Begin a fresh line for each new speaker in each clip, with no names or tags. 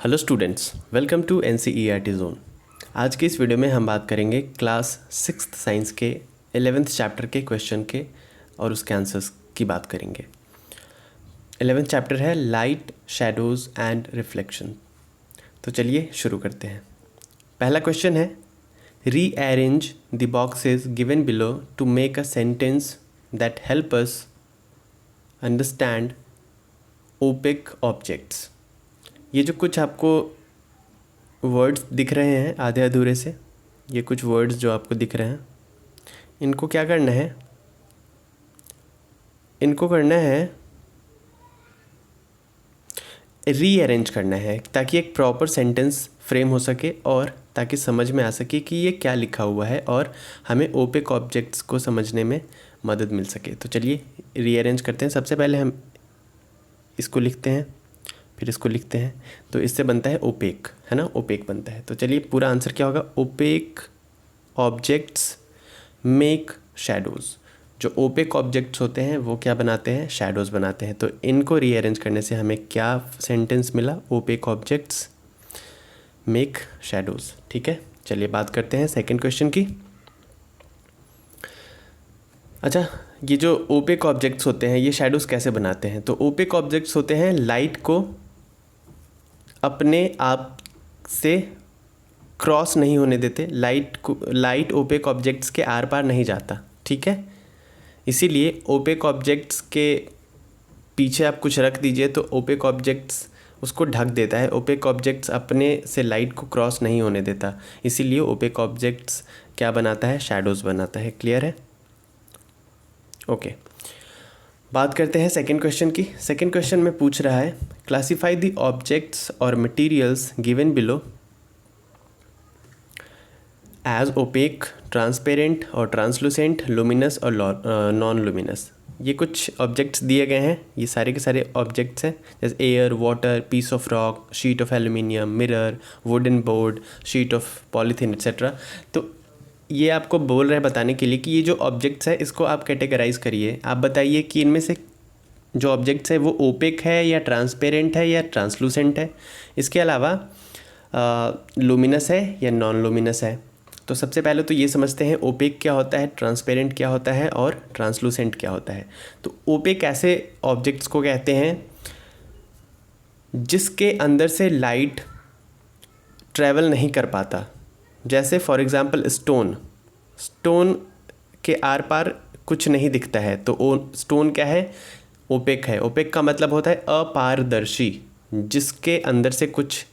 Hello students, welcome to NCERT zone. आज के इस वीडियो में हम बात करेंगे क्लास 6th साइंस के 11th चैप्टर के क्वेश्चन के और उसके आंसर्स की बात करेंगे। 11th चैप्टर है लाइट, शैडोज़ एंड रिफ्लेक्शन। तो चलिए शुरू करते हैं। पहला क्वेश्चन है, rearrange the boxes given below to make a sentence that help us understand opaque objects. ये जो कुछ आपको वर्ड्स दिख रहे हैं आधे अधूरे से, ये कुछ वर्ड्स जो आपको दिख रहे हैं, इनको क्या करना है, इनको करना है रीअरेंज करना है ताकि एक प्रॉपर सेंटेंस फ्रेम हो सके और ताकि समझ में आ सके कि ये क्या लिखा हुआ है और हमें ओपेक ऑब्जेक्ट्स को समझने में मदद मिल सके। तो चलिए रीअरेंज करते हैं। सबसे पहले हम इसको लिखते हैं, फिर इसको लिखते हैं, तो इससे बनता है ओपेक, है ना, ओपेक बनता है। तो चलिए पूरा आंसर क्या होगा, ओपेक ऑब्जेक्ट्स मेक शैडोज़। जो ओपेक ऑब्जेक्ट्स होते हैं वो क्या बनाते हैं, शैडोज़ बनाते हैं। तो इनको रीअरेंज करने से हमें क्या सेंटेंस मिला, ओपेक ऑब्जेक्ट्स मेक शैडोज़। ठीक है, चलिए बात करते हैं सेकेंड क्वेश्चन की। अच्छा, ये जो ओपेक ऑब्जेक्ट्स होते हैं ये शैडोज़ कैसे बनाते हैं। तो ओपेक ऑब्जेक्ट्स होते हैं लाइट को अपने आप से क्रॉस नहीं होने देते, लाइट ओपेक ऑब्जेक्ट्स के आर पार नहीं जाता। ठीक है, इसीलिए ओपेक ऑब्जेक्ट्स के पीछे आप कुछ रख दीजिए तो ओपेक ऑब्जेक्ट्स उसको ढक देता है। ओपेक ऑब्जेक्ट्स अपने से लाइट को क्रॉस नहीं होने देता, इसीलिए ओपेक ऑब्जेक्ट्स क्या बनाता है, शैडोज़ बनाता है। क्लियर है? ओके, बात करते हैं सेकेंड क्वेश्चन की। सेकेंड क्वेश्चन में पूछ रहा है, क्लासीफाई द ऑब्जेक्ट्स और materials given below as opaque, transparent और ट्रांसलूसेंट, लुमिनस और नॉन लुमिनस। ये कुछ ऑब्जेक्ट्स दिए गए हैं, ये सारे के सारे ऑब्जेक्ट्स हैं, जैसे air, water, piece of rock, sheet of aluminium, mirror, wooden board, sheet of polythene etcetera. तो ये आपको बोल रहे हैं बताने के लिए कि ये जो ऑब्जेक्ट्स है इसको आप कैटेगराइज करिए। आप बताइए कि इनमें से जो ऑब्जेक्ट्स है वो ओपेक है या ट्रांसपेरेंट है या ट्रांसलूसेंट है, इसके अलावा लुमिनस है या नॉन लुमिनस है। तो सबसे पहले तो ये समझते हैं ओपेक क्या होता है, ट्रांसपेरेंट क्या होता है और ट्रांसलूसेंट क्या होता है। तो ओपेक ऐसे ऑब्जेक्ट्स को कहते हैं जिसके अंदर से लाइट ट्रैवल नहीं कर पाता। जैसे फॉर एग्ज़ाम्पल स्टोन के आर पार कुछ नहीं दिखता है, तो स्टोन क्या है, ओपेक है। ओपेक का मतलब होता है अपारदर्शी, जिसके अंदर से कुछ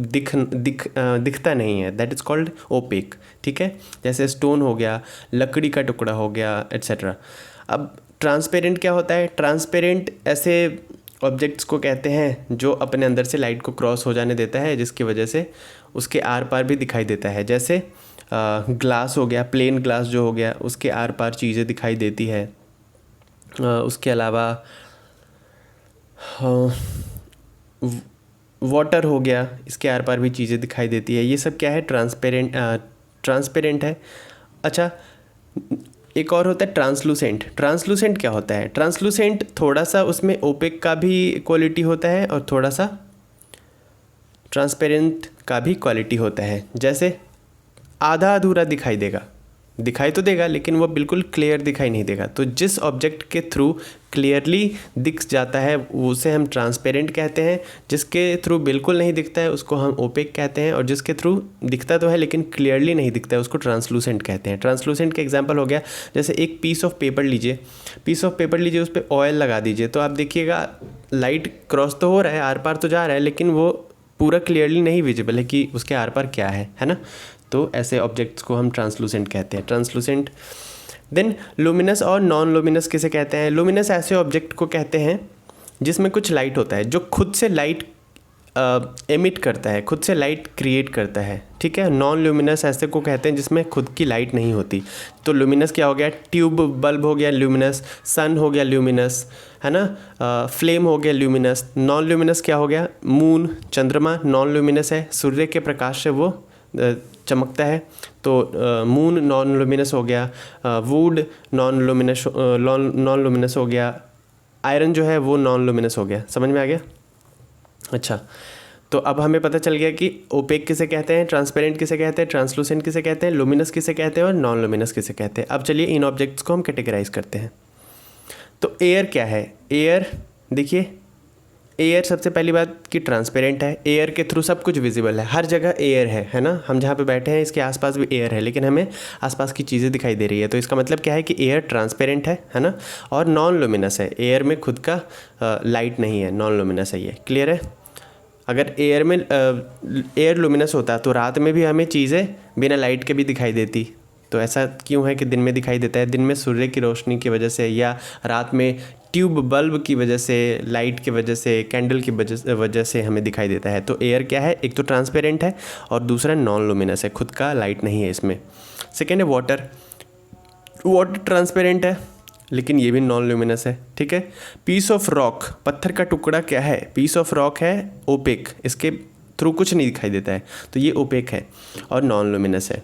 दिखता नहीं है, दैट इज़ कॉल्ड ओपेक। ठीक है, जैसे स्टोन हो गया, लकड़ी का टुकड़ा हो गया एट्सेट्रा। अब ट्रांसपेरेंट क्या होता है, ट्रांसपेरेंट ऐसे ऑब्जेक्ट्स को कहते हैं जो अपने अंदर से लाइट को क्रॉस हो जाने देता है, जिसकी वजह से उसके आर पार भी दिखाई देता है। जैसे ग्लास हो गया, प्लेन ग्लास जो हो गया, उसके आर पार चीज़ें दिखाई देती है। उसके अलावा वाटर हो गया, इसके आर पार भी चीज़ें दिखाई देती है। ये सब क्या है, ट्रांसपेरेंट है। अच्छा, एक और होता है ट्रांसलूसेंट। ट्रांसलूसेंट क्या होता है, ट्रांसलूसेंट थोड़ा सा उसमें ओपेक का भी क्वालिटी होता है और थोड़ा सा ट्रांसपेरेंट का भी क्वालिटी होता है। जैसे आधा अधूरा दिखाई तो देगा लेकिन वो बिल्कुल क्लियर दिखाई नहीं देगा। तो जिस ऑब्जेक्ट के थ्रू क्लियरली दिख जाता है उसे हम ट्रांसपेरेंट कहते हैं, जिसके थ्रू बिल्कुल नहीं दिखता है उसको हम ओपेक कहते हैं, और जिसके थ्रू दिखता तो है लेकिन क्लियरली नहीं दिखता है उसको ट्रांसलूसेंट कहते हैं। ट्रांसलूसेंट का एग्जांपल हो गया, जैसे एक पीस ऑफ पेपर लीजिए, उस पर ऑयल लगा दीजिए, तो आप देखिएगा लाइट क्रॉस तो हो रहा है, आर पार तो जा रहा है, लेकिन वो पूरा क्लियरली नहीं विजिबल है कि उसके आर पार क्या है ना। तो ऐसे ऑब्जेक्ट्स को हम ट्रांसलूसेंट कहते हैं, ट्रांसलूसेंट। देन लुमिनस और नॉन लुमिनस किसे कहते हैं, लुमिनस ऐसे ऑब्जेक्ट को कहते हैं जिसमें कुछ लाइट होता है, जो खुद से लाइट एमिट करता है, खुद से लाइट क्रिएट करता है। ठीक है, नॉन लुमिनस ऐसे को कहते हैं जिसमें खुद की लाइट नहीं होती। तो लुमिनस क्या हो गया, ट्यूब बल्ब हो गया लुमिनस, सन हो गया लुमिनस, है ना, फ्लेम हो गया लुमिनस। नॉन लुमिनस क्या हो गया, मून, चंद्रमा नॉन लुमिनस है, सूर्य के प्रकाश से वो चमकता है, तो मून नॉन लुमिनस हो गया, वुड नॉन लुमिनस हो गया, आयरन जो है वो नॉन लुमिनस हो गया। समझ में आ गया? अच्छा, तो अब हमें पता चल गया कि ओपेक किसे कहते हैं, ट्रांसपेरेंट किसे कहते हैं, ट्रांसलूसेंट किसे कहते हैं, लुमिनस किसे कहते हैं और नॉन लुमिनस किसे कहते हैं। अब चलिए इन ऑब्जेक्ट्स को हम कैटेगराइज करते हैं। तो एयर क्या है? एयर देखिए, एयर सबसे पहली बात कि ट्रांसपेरेंट है, एयर के थ्रू सब कुछ विजिबल है, हर जगह एयर है ना। हम जहाँ पे बैठे हैं इसके आसपास भी एयर है, लेकिन हमें आसपास की चीज़ें दिखाई दे रही है। तो इसका मतलब क्या है कि एयर ट्रांसपेरेंट है ना, और नॉन लुमिनस है। एयर में खुद का लाइट नहीं है, नॉन लुमिनस है ये। क्लियर है? अगर एयर में एयर लुमिनस होता तो रात में भी हमें चीज़ें बिना लाइट के भी दिखाई देती। तो ऐसा क्यों है कि दिन में दिखाई देता है? दिन में सूर्य की रोशनी की वजह से, या रात में ट्यूब बल्ब की वजह से, लाइट की वजह से, कैंडल की वजह से हमें दिखाई देता है। तो एयर क्या है? एक तो ट्रांसपेरेंट है और दूसरा नॉन लुमिनस है, खुद का लाइट नहीं है इसमें। सेकेंड है वाटर। वाटर ट्रांसपेरेंट है लेकिन ये भी नॉन ल्यूमिनस है। ठीक है। पीस ऑफ रॉक, पत्थर का टुकड़ा क्या है? पीस ऑफ रॉक है, ओपेक, इसके थ्रू कुछ नहीं दिखाई देता है, तो ये ओपेक है और नॉन ल्यूमिनस है।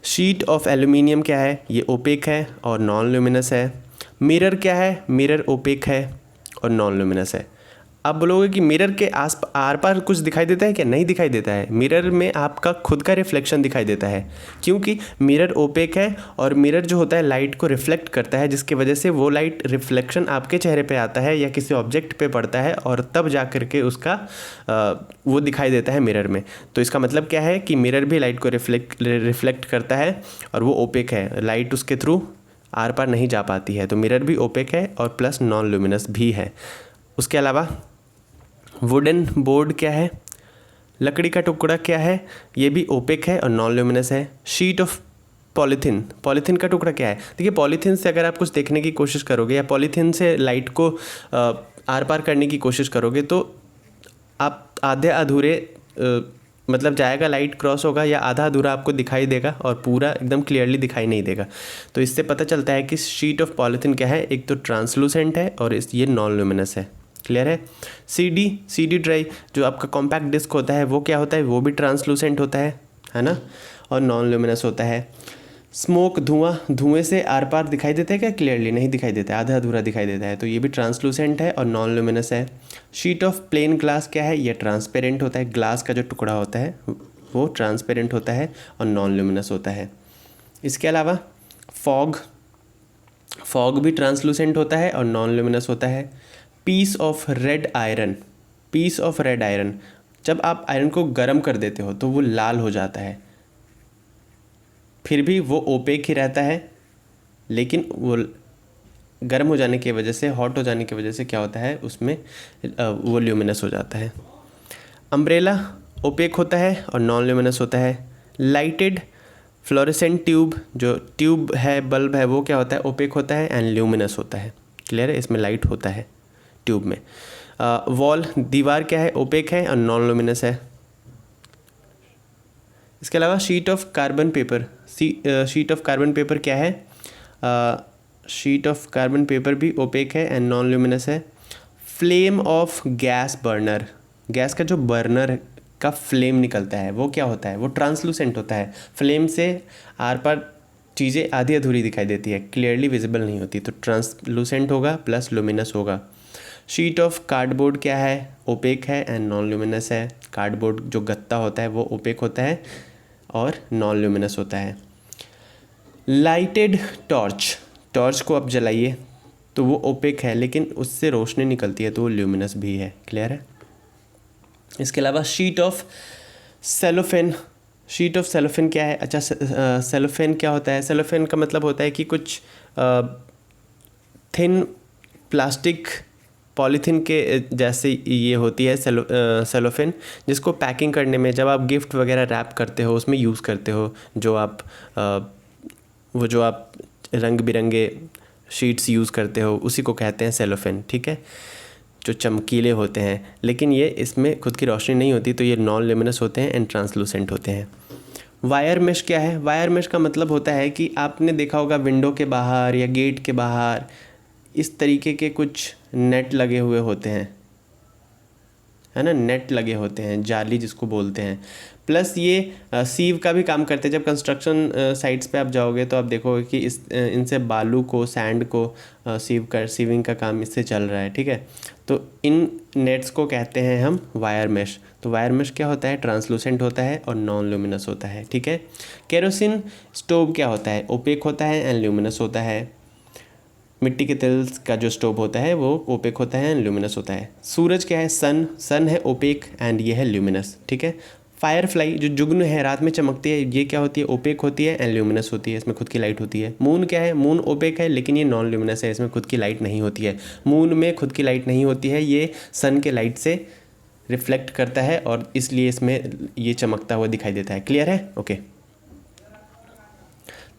शीट ऑफ एल्यूमिनियम क्या है? ये ओपेक है और नॉन ल्यूमिनस है। मिरर क्या है? मिरर ओपेक है और नॉन ल्यूमिनस है। आप बोलोगे कि मिरर के आर पार कुछ दिखाई देता है क्या? नहीं दिखाई देता है। मिरर में आपका खुद का रिफ्लेक्शन दिखाई देता है, क्योंकि मिरर ओपेक है और मिरर जो होता है लाइट को रिफ्लेक्ट करता है, जिसकी वजह से वो लाइट रिफ्लेक्शन आपके चेहरे पे आता है या किसी ऑब्जेक्ट पे पड़ता है और तब जा कर के उसका वो दिखाई देता है मिरर में। तो इसका मतलब क्या है कि मिरर भी लाइट को रिफ्लेक्ट करता है और वो ओपेक है, लाइट उसके थ्रू आर पार नहीं जा पाती है। तो मिरर भी ओपेक है और प्लस नॉन ल्यूमिनस भी है। उसके अलावा वुडन बोर्ड क्या है? लकड़ी का टुकड़ा क्या है? ये भी ओपेक है और नॉन ल्यूमिनस है। शीट ऑफ पॉलीथीन, पॉलीथीन का टुकड़ा क्या है? देखिए, पॉलीथीन से अगर आप कुछ देखने की कोशिश करोगे या पॉलीथीन से लाइट को आर पार करने की कोशिश करोगे तो आप आधे अधूरे मतलब जाएगा, लाइट क्रॉस होगा, या आधा अधूरा आपको दिखाई देगा और पूरा एकदम क्लियरली दिखाई नहीं देगा। तो इससे पता चलता है कि शीट ऑफ पॉलीथीन क्या है? एक तो ट्रांसलूसेंट है और ये नॉन ल्यूमिनस है। क्लियर है? सीडी ड्राइव जो आपका कॉम्पैक्ट डिस्क होता है वो क्या होता है? वो भी ट्रांसलूसेंट होता है ना, और नॉन ल्यूमिनस होता है। स्मोक, धुएं से आर पार दिखाई देता है क्या? क्लियरली नहीं दिखाई देता है, आधा अधूरा दिखाई देता है, तो ये भी ट्रांसलूसेंट है और नॉन ल्यूमिनस है। शीट ऑफ प्लेन ग्लास क्या है? ये ट्रांसपेरेंट होता है, ग्लास का जो टुकड़ा होता है वो ट्रांसपेरेंट होता है और नॉन ल्यूमिनस होता है। इसके अलावा फॉग भी ट्रांसलूसेंट होता है और नॉन ल्यूमिनस होता है। पीस ऑफ रेड आयरन, जब आप आयरन को गर्म कर देते हो तो वो लाल हो जाता है, फिर भी वो ओपेक ही रहता है, लेकिन वो गर्म हो जाने की वजह से, हॉट हो जाने की वजह से क्या होता है उसमें वो ल्यूमिनस हो जाता है। अम्ब्रेला ओपेक होता है और नॉन ल्यूमिनस होता है। लाइटेड फ्लोरेसेंट ट्यूब, जो ट्यूब है, बल्ब है, वो क्या होता है? ओपेक होता है एंड ल्यूमिनस होता है। क्लियर है? इसमें लाइट होता है ट्यूब में। वॉल, दीवार क्या है? ओपेक है और नॉन लुमिनस है। इसके अलावा sheet of carbon paper, sheet of carbon paper क्या है? शीट ऑफ कार्बन पेपर भी ओपेक है एंड नॉन लुमिनस है। Flame of gas burner, gas का जो बर्नर का फ्लेम निकलता है वो क्या होता है? वो ट्रांसलूसेंट होता है। फ्लेम से आर पार चीज़ें आधी अधूरी दिखाई देती है, क्लियरली विजिबल नहीं होती, तो ट्रांसलूसेंट होगा प्लस लुमिनस होगा। शीट ऑफ कार्डबोर्ड क्या है? ओपेक है एंड नॉन ल्यूमिनस है। कार्डबोर्ड जो गत्ता होता है वो ओपेक होता है और नॉन ल्यूमिनस होता है। लाइटेड टॉर्च को आप जलाइए तो वो ओपेक है, लेकिन उससे रोशनी निकलती है तो वो ल्यूमिनस भी है। क्लियर है? इसके अलावा शीट ऑफ सेलोफेन क्या है? अच्छा, सेलोफेन क्या होता है? सेलोफेन का मतलब होता है कि कुछ थिन प्लास्टिक पॉलीथीन के जैसे ये होती है सेलोफेन, जिसको पैकिंग करने में, जब आप गिफ्ट वगैरह रैप करते हो उसमें यूज़ करते हो, जो आप रंग बिरंगे शीट्स यूज़ करते हो उसी को कहते हैं सेलोफेन। ठीक है, जो चमकीले होते हैं, लेकिन ये इसमें खुद की रोशनी नहीं होती, तो ये नॉन ल्यूमिनस होते हैं एंड ट्रांसलूसेंट होते हैं। वायर मेश क्या है? वायर मेश का मतलब होता है कि आपने देखा होगा विंडो के बाहर या गेट के बाहर इस तरीके के कुछ नेट लगे हुए होते हैं, है ना, नेट लगे होते हैं, जाली जिसको बोलते हैं। प्लस ये सीव का भी काम करते हैं। जब कंस्ट्रक्शन साइट्स पे आप जाओगे तो आप देखोगे कि इनसे बालू को, सैंड को सीविंग का काम इससे चल रहा है, ठीक है। तो इन नेट्स को कहते हैं हम वायर मेश। तो वायर मेश क्या होता है, ट्रांसलूसेंट होता है और नॉन ल्यूमिनस होता है, ठीक है। केरोसिन स्टोव क्या होता है, ओपेक होता है एंड ल्यूमिनस होता है। मिट्टी के तेल का जो स्टोव होता है वो ओपेक होता है एंड ल्यूमिनस होता है। सूरज क्या है, सन है ओपेक एंड ये है ल्यूमिनस, ठीक है। फायरफ्लाई जो जुगनू है, रात में चमकती है, ये क्या होती है, ओपेक होती है एंड ल्यूमिनस होती है, इसमें खुद की लाइट होती है। मून क्या है, मून ओपेक है लेकिन ये नॉन ल्यूमिनस है, इसमें खुद की लाइट नहीं होती है। मून में खुद की लाइट नहीं होती है, ये सन के लाइट से रिफ्लेक्ट करता है और इसलिए इसमें ये चमकता हुआ दिखाई देता है। क्लियर है, ओके।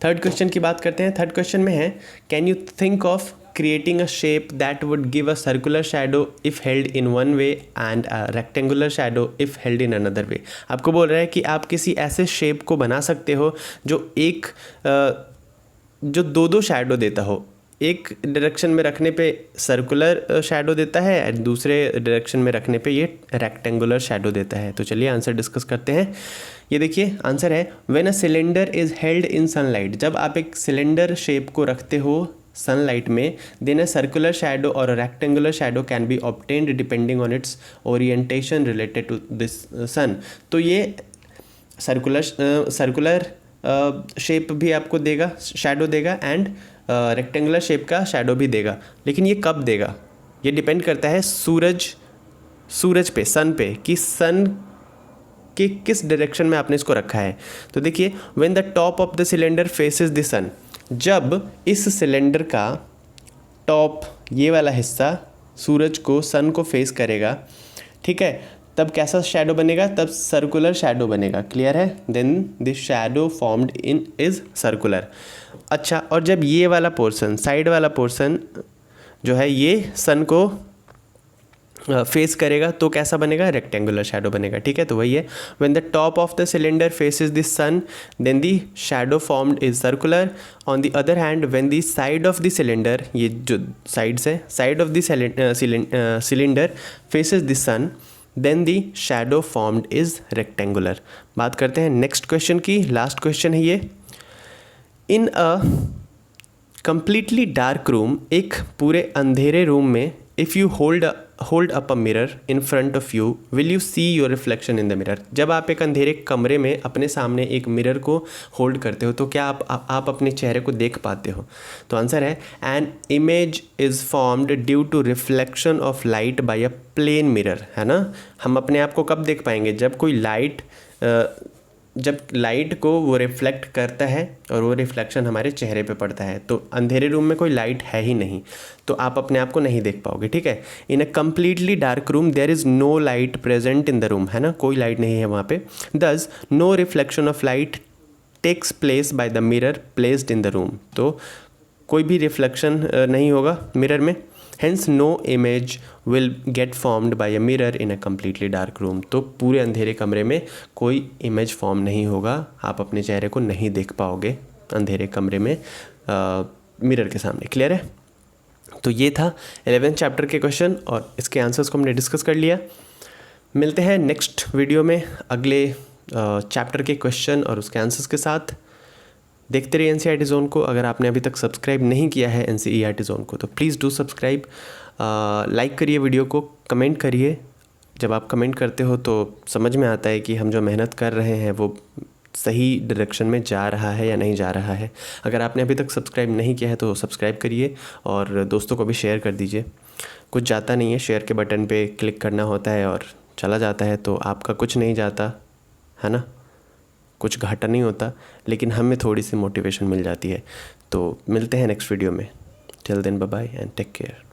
थर्ड क्वेश्चन की बात करते हैं। थर्ड क्वेश्चन में है, can you think of creating a shape that would give a circular shadow if held in one way and a rectangular shadow if held in another way। आपको बोल रहा है कि आप किसी ऐसे शेप को बना सकते हो जो जो दो शैडो देता हो। एक डायरेक्शन में रखने पे सर्कुलर शैडो देता है और दूसरे डायरेक्शन में रखने पे ये रेक्टेंगुलर शैडो देता है। तो चलिए आंसर डिस्कस करते हैं। ये देखिए आंसर है, when a cylinder is held in sunlight. जब आप एक सिलेंडर शेप को रखते हो सनलाइट में, देन अ सर्कुलर शैडो और a rectangular shadow can be obtained depending on its orientation related to this sun. तो ये सर्कुलर शेप भी आपको देगा, शैडो देगा, एंड रेक्टेंगुलर शेप का शैडो भी देगा। लेकिन ये कब देगा, ये डिपेंड करता है सूरज पे, सन पे, कि सन कि किस डायरेक्शन में आपने इसको रखा है। तो देखिए, when the top of the cylinder faces the sun, जब इस सिलेंडर का टॉप, ये वाला हिस्सा सूरज को, सन को फेस करेगा, ठीक है, तब कैसा शैडो बनेगा, तब सर्कुलर शैडो बनेगा। क्लियर है, then this shadow formed in is circular. अच्छा, और जब ये वाला पोर्शन, साइड वाला पोर्शन जो है ये सन को फेस करेगा तो कैसा बनेगा, रेक्टेंगुलर शैडो बनेगा, ठीक है। तो वही है, when the top of the cylinder faces the sun then the shadow formed is circular. On the other hand when the side of the cylinder, ये जो साइड्स है, side of the cylinder faces the sun then the shadow formed is rectangular. बात करते हैं next question की, last question है ये। In a completely dark room, एक पूरे अंधेरे रूम में, if you hold up a mirror in front of you will you see your reflection in the mirror. जब आप एक अंधेरे कमरे में अपने सामने एक मिरर को होल्ड करते हो तो क्या आप अपने चेहरे को देख पाते हो। तो आंसर है, an image is formed due to reflection of light by a plane mirror, है ना। हम अपने आप को कब देख पाएंगे, जब कोई लाइट को वो रिफ्लेक्ट करता है और वो रिफ्लेक्शन हमारे चेहरे पे पड़ता है। तो अंधेरे रूम में कोई लाइट है ही नहीं, तो आप अपने आप को नहीं देख पाओगे, ठीक है। In a completely dark room there is no light present in the room, है ना, कोई लाइट नहीं है वहाँ पे। Thus no reflection of light takes place by the mirror placed in the room. तो कोई भी रिफ्लेक्शन नहीं होगा मिरर में। Hence no image will get formed by a mirror in a completely dark room. तो पूरे अंधेरे कमरे में कोई इमेज फॉर्म नहीं होगा, आप अपने चेहरे को नहीं देख पाओगे अंधेरे कमरे में मिरर के सामने। क्लियर है। तो ये था 11th चैप्टर के क्वेश्चन और इसके आंसर्स को हमने डिस्कस कर लिया। मिलते हैं नेक्स्ट वीडियो में अगले चैप्टर के क्वेश्चन और उसके आंसर्स के साथ। देखते रहिए NCERT जोन को। अगर आपने अभी तक सब्सक्राइब नहीं किया है NCERT जोन को तो प्लीज़ डू सब्सक्राइब। लाइक करिए वीडियो को, कमेंट करिए। जब आप कमेंट करते हो तो समझ में आता है कि हम जो मेहनत कर रहे हैं वो सही डायरेक्शन में जा रहा है या नहीं जा रहा है। अगर आपने अभी तक सब्सक्राइब नहीं किया है तो सब्सक्राइब करिए और दोस्तों को भी शेयर कर दीजिए। कुछ जाता नहीं है, शेयर के बटन पे क्लिक करना होता है और चला जाता है, तो आपका कुछ नहीं जाता है ना, कुछ घाटा नहीं होता, लेकिन हमें थोड़ी सी मोटिवेशन मिल जाती है। तो मिलते हैं नेक्स्ट वीडियो में। Till then bye bye and take care.